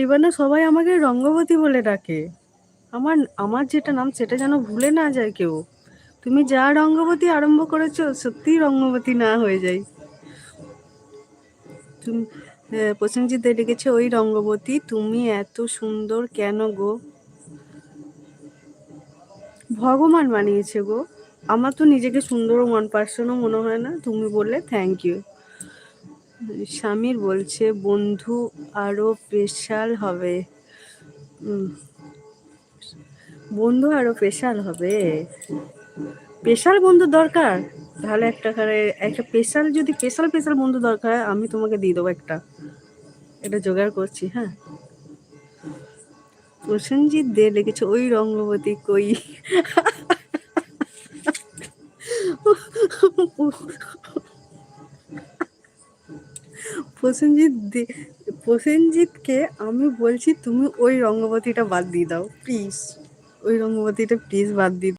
এবার না সবাই আমাকে রঙ্গবতী বলে ডাকে। আমার আমার যেটা নাম সেটা যেন ভুলে না যায় কেউ। তুমি যা রঙ্গবতী আরম্ভ করেছো সত্যিই রঙ্গবতী না হয়ে যাই। তুমি প্রসেনজিৎ দে লিখেছে, ওই রঙ্গবতী তুমি এত সুন্দর কেন গো? ভগবান বানিয়েছে গো। আমার তো নিজেকে সুন্দর ওয়ান পার্সেন্টও মনে হয় না, তুমি বললে থ্যাংক ইউ। স্বামীর বলছে বন্ধু আরো স্পেশাল হবে। বন্ধু আরো স্পেশাল হবে, স্পেশাল বন্ধু দরকার? তাহলে একটা স্পেশাল, যদি স্পেশাল বন্ধু দরকার হয় আমি তোমাকে দিয়ে দেবো একটা, এটা জোগাড় করছি। হ্যাঁ, প্রসেনজিৎ দে লিখেছে, ওই রঙ্গবতী কই। প্রসেনজিৎকে আমি বলছি তুমি ওই রঙ্গবতীটা বাদ দিয়ে দাও প্লিজ, ওই রঙ্গবতীটা প্লিজ বাদ দিয়ে